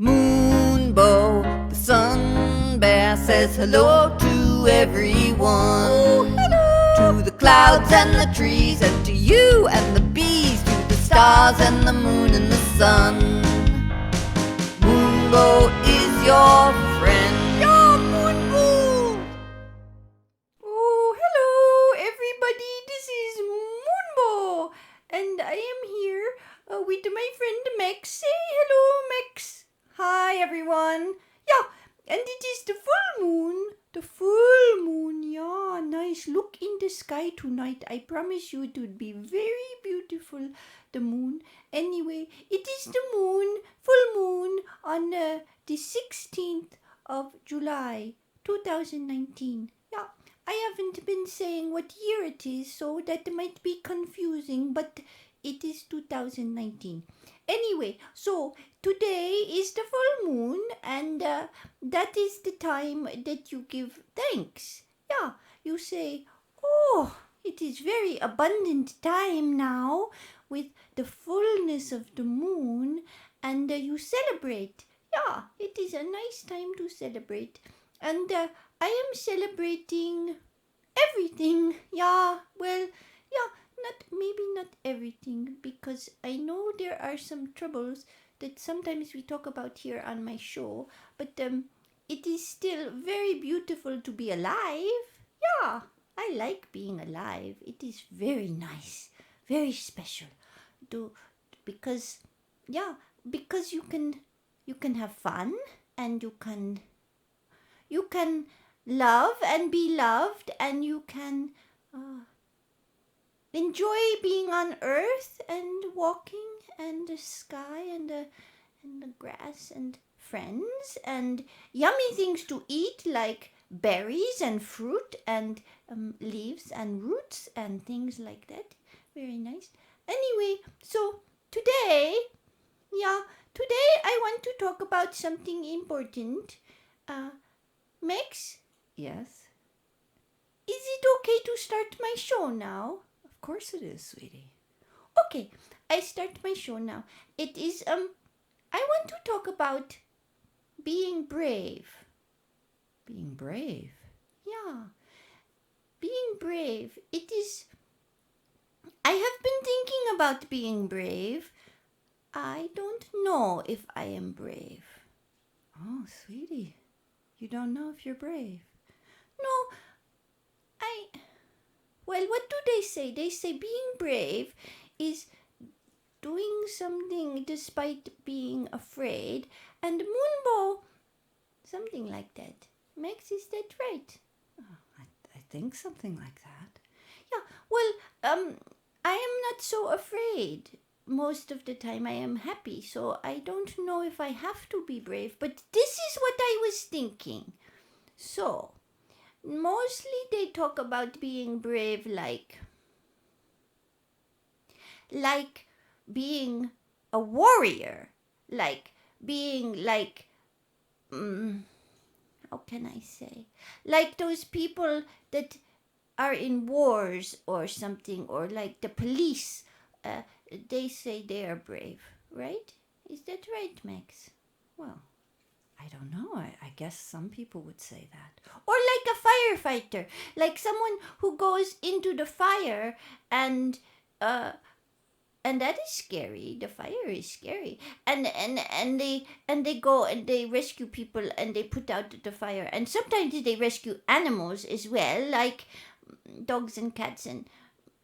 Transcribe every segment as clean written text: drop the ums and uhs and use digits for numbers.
Moonbow, the sun bear, says hello to everyone. Oh, hello! To the clouds and the trees, and to you and the bees, to the stars and the moon and the sun. Moonbow is your friend. Yeah, Moonbow! Oh, hello, everybody. This is Moonbow, and I am here with my friend Max. Say hello, Max. Hi, everyone. Yeah, and it is the full moon. The full moon, yeah, nice. Look in the sky tonight. I promise you it would be very beautiful, the moon. Anyway, it is the moon, full moon, on the 16th of July, 2019. Yeah, I haven't been saying what year it is, so that might be confusing, but it is 2019. Anyway, so today is the full moon, and that is the time that you give thanks. Yeah, you say, oh, it is very abundant time now with the fullness of the moon, and you celebrate. Yeah, it is a nice time to celebrate. And I am celebrating everything. Yeah, well, yeah, maybe not everything, because I know there are some troubles that sometimes we talk about here on my show, but it is still very beautiful to be alive. Yeah, I like being alive. It is very nice, very special. Do because because you can have fun, and you can love and be loved, and you can enjoy being on earth and walking and the sky and the grass and friends and yummy things to eat like berries and fruit and leaves and roots and things like that. Very nice. Anyway, so today I want to talk about something important. Max, Yes? is it okay to start my show now? Of course it is, sweetie. Okay, I start my show now. It is I want to talk about being brave. Being brave? Yeah. Being brave. It is I have been thinking about being brave. I don't know if I am brave. Oh, sweetie. You don't know if you're brave. No, well, what do they say? They say being brave is doing something despite being afraid, and Moonbow, something like that. Max, is that right? Oh, I think something like that. Yeah, well, I am not so afraid. Most of the time I am happy, so I don't know if I have to be brave, but this is what I was thinking. So, mostly they talk about being brave like being a warrior, like being like how can I say, like those people that are in wars or something, or like the police. They say they are brave, right? Is that right, Max? Well, I don't know. I guess some people would say that. Or like a firefighter, like someone who goes into the fire, and that is scary. The fire is scary, and they go and they rescue people, and they put out the fire, and sometimes they rescue animals as well, like dogs and cats. And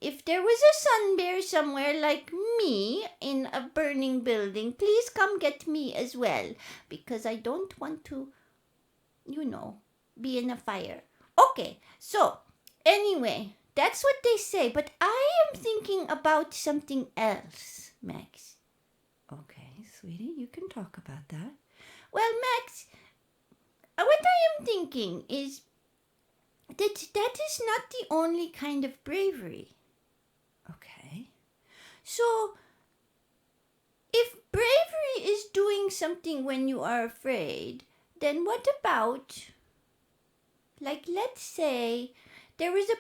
if there was a sun bear somewhere like me in a burning building, please come get me as well, because I don't want to, be in a fire. Okay, so anyway, that's what they say, but I am thinking about something else, Max. Okay, sweetie, you can talk about that. Well, Max, what I am thinking is that is not the only kind of bravery. Okay. So, if bravery is doing something when you are afraid, then what about, like, let's say there is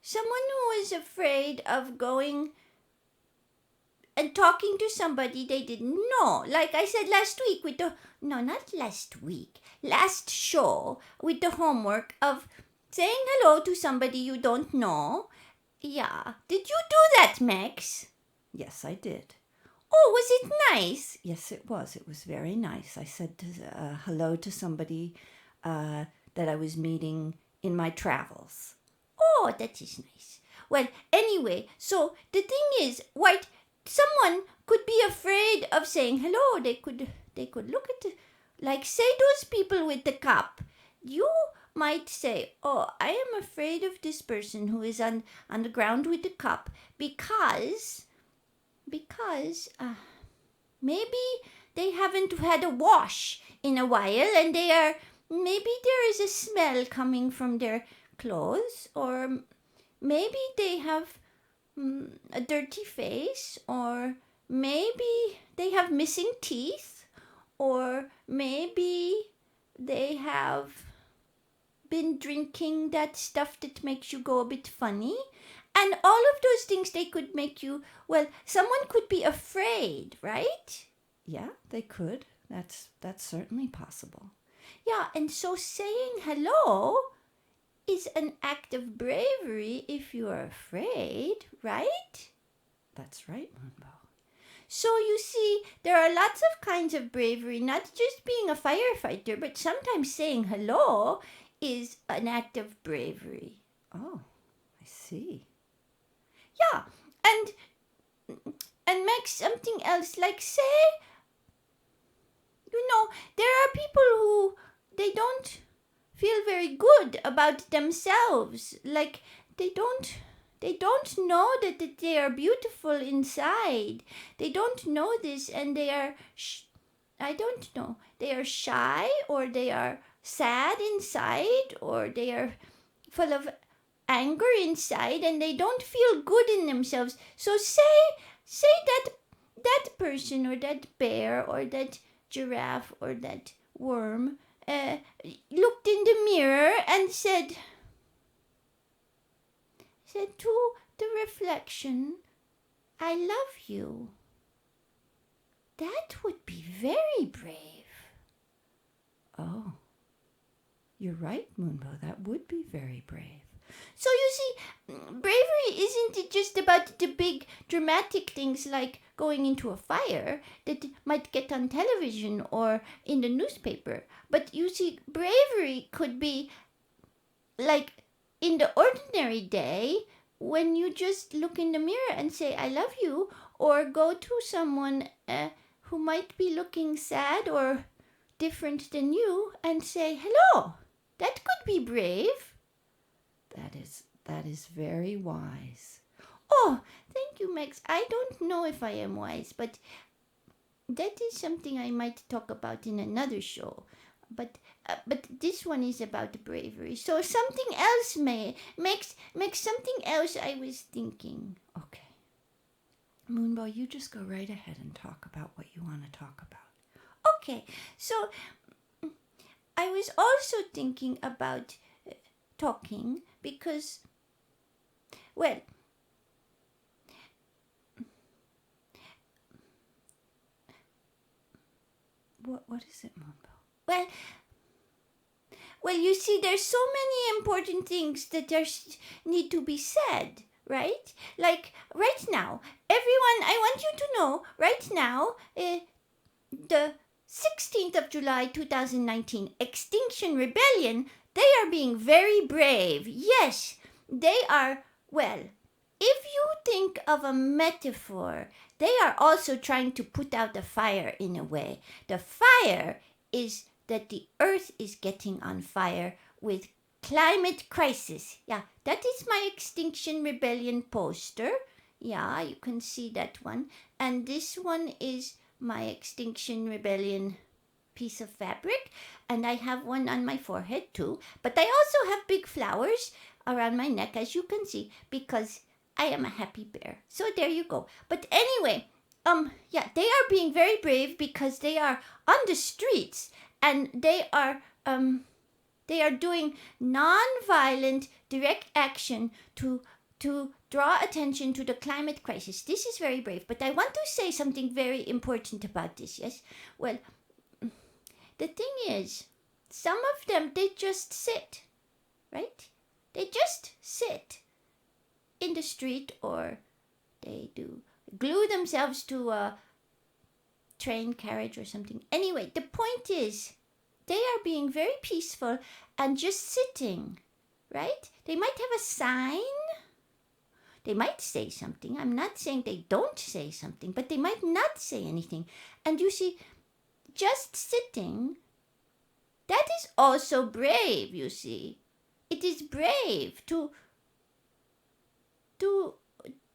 someone who is afraid of going and talking to somebody they didn't know. Like I said last week not last week, last show with the homework of saying hello to somebody you don't know. Yeah. Did you do that, Max? Yes, I did. Oh, was it nice? Yes, it was. It was very nice. I said hello to somebody that I was meeting in my travels. Oh, that is nice. Well, anyway, so the thing is, someone could be afraid of saying hello. They could look at like say those people with the cup. You might say, "Oh, I am afraid of this person who is on the ground with the cup because maybe they haven't had a wash in a while and maybe there is a smell coming from their clothes, or maybe they have a dirty face, or maybe they have missing teeth, or maybe they have been drinking that stuff that makes you go a bit funny." And all of those things, they could make you, someone could be afraid, right? Yeah, they could. That's certainly possible. Yeah, and so saying hello is an act of bravery if you are afraid, right? That's right, Moonbow. So you see, there are lots of kinds of bravery, not just being a firefighter, but sometimes saying hello is an act of bravery. Oh, I see. Yeah, and Max, something else, like say, there are people who they don't feel very good about themselves. Like they don't know that they are beautiful inside. They don't know this, and they are I don't know. They are shy, or they are sad inside, or they are full of anger inside, and they don't feel good in themselves. So say that person, or that bear, or that giraffe, or that worm looked in the mirror and said to the reflection, "I love you." That would be very brave. Oh, you're right, Moonbow. That would be very brave. So you see, bravery isn't just about the big dramatic things like going into a fire that might get on television or in the newspaper. But you see, bravery could be like in the ordinary day when you just look in the mirror and say, "I love you," or go to someone who might be looking sad or different than you and say, "Hello." That could be brave. That is very wise. Oh, thank you, Max. I don't know if I am wise, but that is something I might talk about in another show. But this one is about bravery. So something else makes something else I was thinking. Okay. Moonbow, you just go right ahead and talk about what you want to talk about. Okay. So I was also thinking about talking because, well, what is it, Moonbow? Well, you see, there's so many important things that need to be said, right? Like right now, everyone, I want you to know, right now, the 16th of July 2019, Extinction Rebellion, they are being very brave. Yes, they are, if you think of a metaphor, they are also trying to put out the fire in a way. The fire is that the earth is getting on fire with climate crisis. Yeah, that is my Extinction Rebellion poster. Yeah, you can see that one. And this one is my Extinction Rebellion piece of fabric. And I have one on my forehead too. But I also have big flowers around my neck, as you can see, because I am a happy bear. So there you go. But anyway, they are being very brave because they are on the streets and they are doing non-violent direct action to to draw attention to the climate crisis. This is very brave, but I want to say something very important about this, yes? Well, the thing is, some of them, they just sit, right? They just sit in the street, or they do glue themselves to a train carriage or something. Anyway, the point is, they are being very peaceful and just sitting, right? They might have a sign. They might say something. I'm not saying they don't say something, but they might not say anything. And you see, just sitting, that is also brave, you see. It is brave to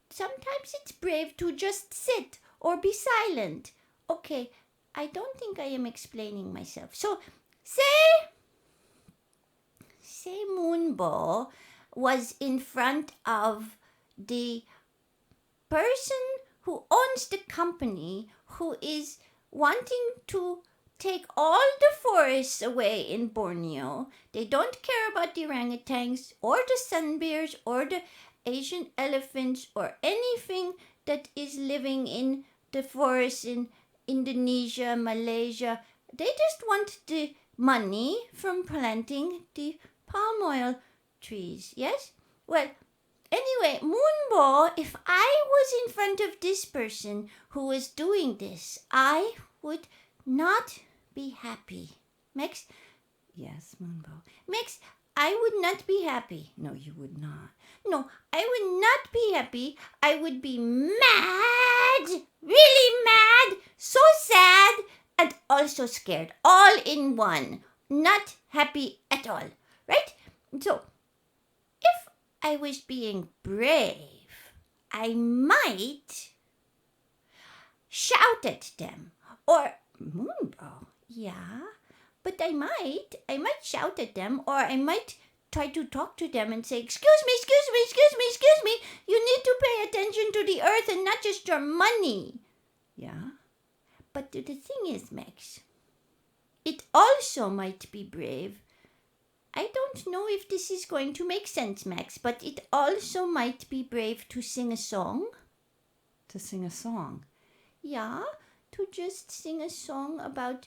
sometimes it's brave to just sit or be silent. Okay, I don't think I am explaining myself. So, say Moonbow was in front of the person who owns the company, who is wanting to take all the forests away in Borneo. They don't care about the orangutans or the sun bears or the Asian elephants or anything that is living in the forests in Indonesia, Malaysia. They just want the money from planting the palm oil trees, yes? Well, anyway, Moonbow, if I was in front of this person who was doing this, I would not be happy. Max? Yes, Moonbow. Max, I would not be happy. No, you would not. No, I would not be happy. I would be mad, really mad, so sad, and also scared, all in one. Not happy at all, right? So, if I was being brave, I might shout at them. Or, Moonbow. yeah, but I might shout at them, or I might try to talk to them and say, excuse me, you need to pay attention to the earth and not just your money. Yeah? But the thing is, Max, it also might be brave. I don't know if this is going to make sense, Max, but it also might be brave to sing a song. To sing a song. Yeah, to just sing a song about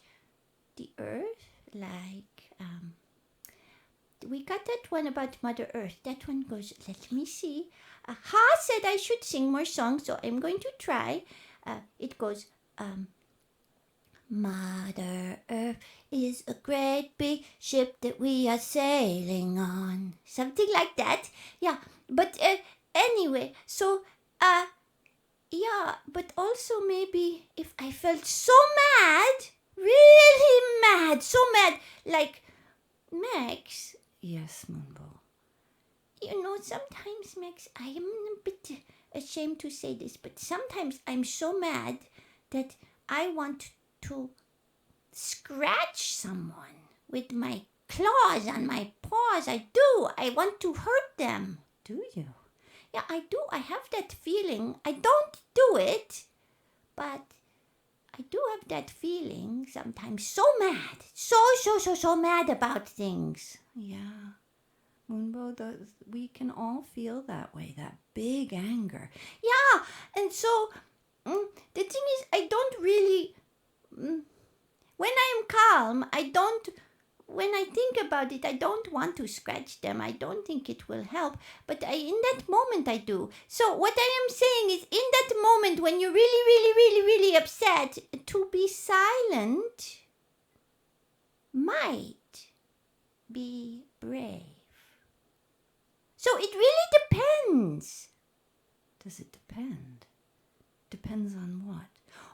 the earth, like, we got that one about Mother Earth. That one goes, let me see. Ha said I should sing more songs, so I'm going to try. It goes, Mother Earth is a great big ship that we are sailing on. Something like that. Yeah, but anyway, so, yeah, but also maybe if I felt so mad, really mad, so mad, like, Max. Yes, Moonbow. You know, sometimes, Max, I am a bit ashamed to say this, but sometimes I'm so mad that I want to scratch someone with my claws on my paws. I do. I want to hurt them. Do you? Yeah, I do. I have that feeling. I don't do it, but I do have that feeling sometimes. So mad. So mad about things. Yeah. Moonbow, we can all feel that way, that big anger. Yeah, and so the thing is, I don't really. When I'm calm, when I think about it, I don't want to scratch them. I don't think it will help. But in that moment, I do. So what I am saying is, in that moment, when you're really upset, to be silent might be brave. So it really depends. Does it depend? Depends on what?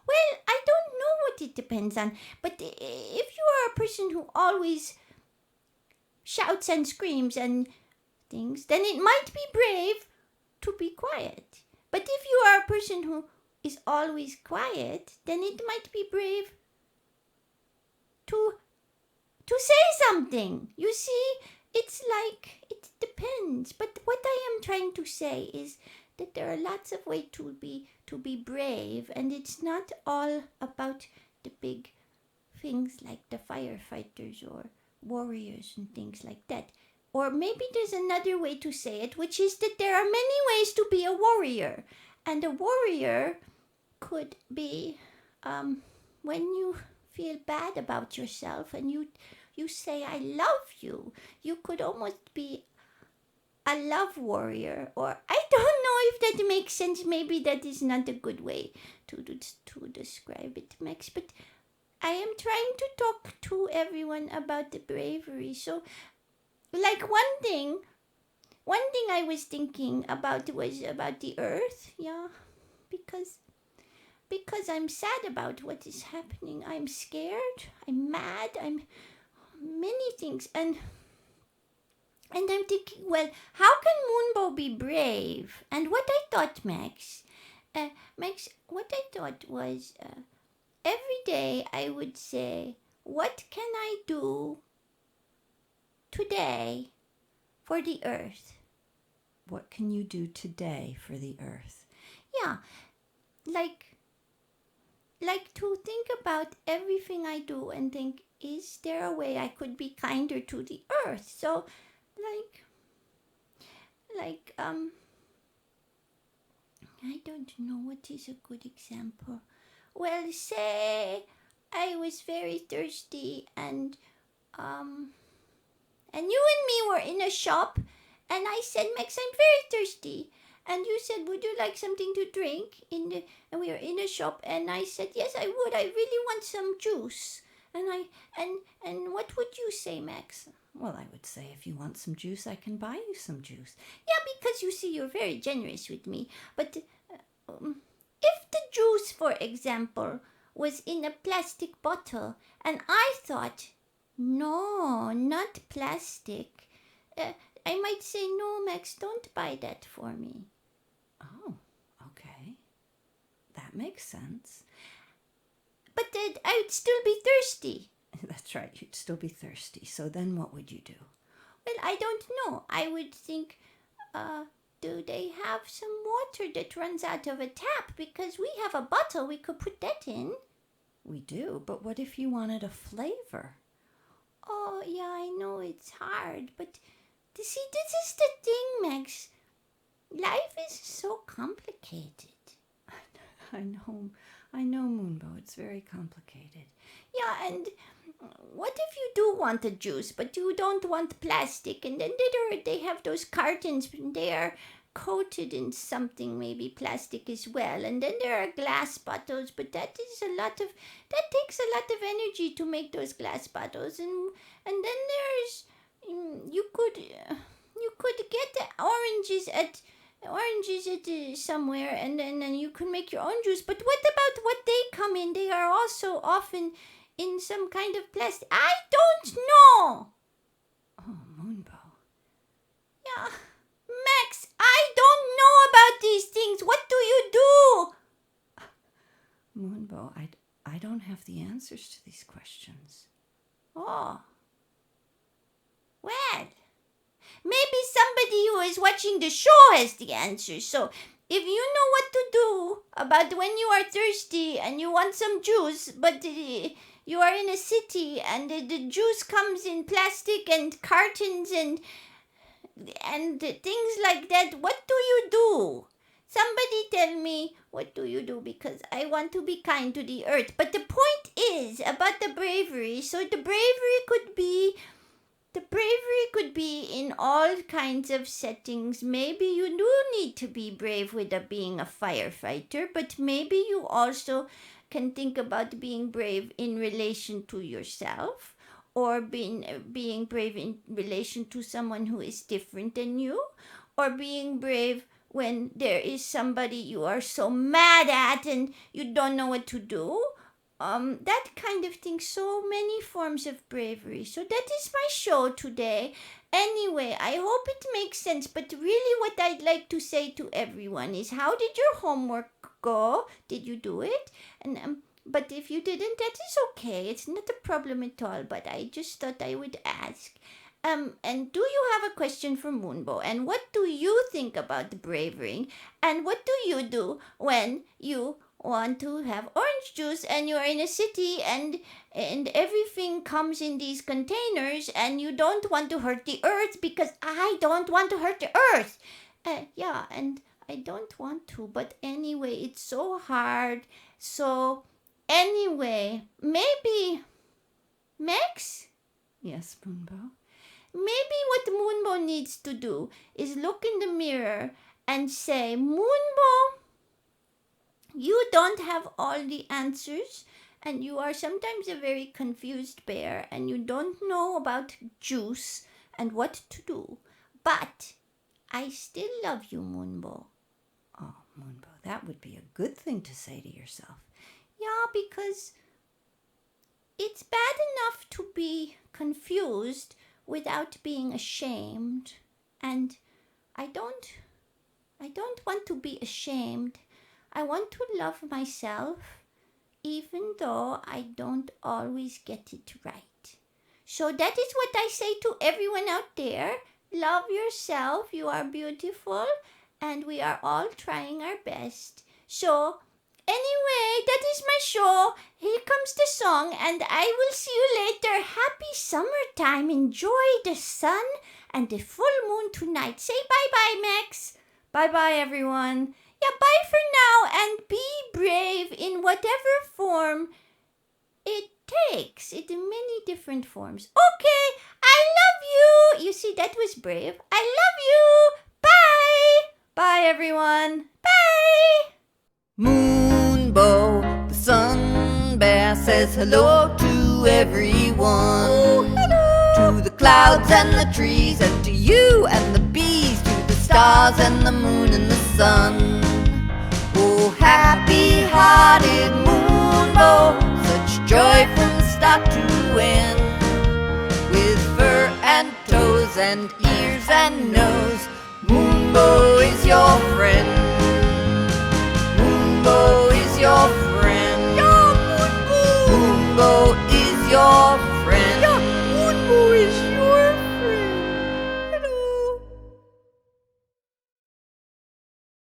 Well, I don't know what it depends on. But if you are a person who always shouts and screams and things, then it might be brave to be quiet. But if you are a person who is always quiet, then it might be brave to say something. You see, it's like, it depends. But what I am trying to say is that there are lots of ways to be brave, and it's not all about the big things like the firefighters or warriors and things like that. or maybe there's another way to say it, which is that there are many ways to be a warrior. And a warrior could be when you feel bad about yourself and you say, I love you. You could almost be a love warrior, or I don't know if that makes sense. Maybe that is not a good way to describe it, Max, but I am trying to talk to everyone about the bravery. So, like one thing I was thinking about was about the earth, yeah, because I'm sad about what is happening. I'm scared, I'm mad, I'm many things, and I'm thinking, well, how can Moonbow be brave? And what I thought, Max, what I thought was every day I would say, what can I do today for the earth? What can you do today for the earth? Yeah, like to think about everything I do and think, is there a way I could be kinder to the earth? So, I don't know what is a good example. Well, say I was very thirsty and you and me were in a shop, and I said, Max, I'm very thirsty. And you said, would you like something to drink? And we were in a shop, and I said, yes, I would. I really want some juice. And what would you say, Max? Well, I would say, if you want some juice, I can buy you some juice. Yeah, because you see, you're very generous with me. But if the juice, for example, was in a plastic bottle, and I thought, no, not plastic, I might say, no, Max, don't buy that for me. Oh, okay. That makes sense. But I would still be thirsty. That's right, you'd still be thirsty. So then what would you do? Well, I don't know. I would think, do they have some water that runs out of a tap? Because we have a bottle, we could put that in. We do, but what if you wanted a flavor? Oh, yeah, I know it's hard, but see, this is the thing, Max. Life is so complicated. I know, Moonbow, it's very complicated. Yeah, and what if you do want a juice, but you don't want plastic, and then they have those cartons, and they are coated in something, maybe plastic as well, and then there are glass bottles, but that takes a lot of energy to make those glass bottles, and then there's you could get the oranges at somewhere, and then you can make your own juice. But what about what they come in? They are also often in some kind of plastic. I don't know. Oh, Moonbow. Yeah, Max, I don't know about these things. What do you do? Moonbow, I don't have the answers to these questions. Oh. Well, maybe somebody who is watching the show has the answers. So, if you know what to do about when you are thirsty and you want some juice, but you are in a city and the juice comes in plastic and cartons and things like that, what do you do? Somebody tell me, what do you do? Because I want to be kind to the earth. But the point is about the bravery. So the bravery could be in all kinds of settings. Maybe you do need to be brave with being a firefighter, but maybe you also can think about being brave in relation to yourself, or being brave in relation to someone who is different than you, or being brave when there is somebody you are so mad at and you don't know what to do. That kind of thing. So many forms of bravery. So that is my show today. Anyway, I hope it makes sense. But really what I'd like to say to everyone is, how did your homework go? Did you do it? And but if you didn't, that is okay. It's not a problem at all. But I just thought I would ask. And do you have a question for Moonbow? And what do you think about the bravery? And what do you do when you want to have orange juice, and you're in a city, and everything comes in these containers, and you don't want to hurt the earth because I don't want to hurt the earth. Yeah, and I don't want to, but anyway, it's so hard. So anyway, maybe Max? Yes, Moonbow. Maybe what Moonbow needs to do is look in the mirror and say, Moonbow, you don't have all the answers, and you are sometimes a very confused bear, and you don't know about juice and what to do. But I still love you, Moonbow. Oh, Moonbow, that would be a good thing to say to yourself. Yeah, because it's bad enough to be confused without being ashamed, and I don't want to be ashamed. I want to love myself even though I don't always get it right. So that is what I say to everyone out there. Love yourself. You are beautiful, and we are all trying our best. So anyway, that is my show. Here comes the song, and I will see you later. Happy summertime. Enjoy the sun and the full moon tonight. Say bye-bye, Max. Bye-bye, everyone. Yeah, bye for now, and be brave in whatever form it takes. It in many different forms. Okay, I love you. You see, that was brave. I love you. Bye. Bye, everyone. Bye. Moonbow, the sun bear, says hello to everyone. Oh, hello. To the clouds and the trees, and to you and the bees, to the stars and the moon and the sun. Oh, happy-hearted Moonbow, such joy from start to end. With fur and toes and ears and nose, Moonbow is your friend. Moonbow is your friend. Yeah, Moonbow. Moonbow is your friend.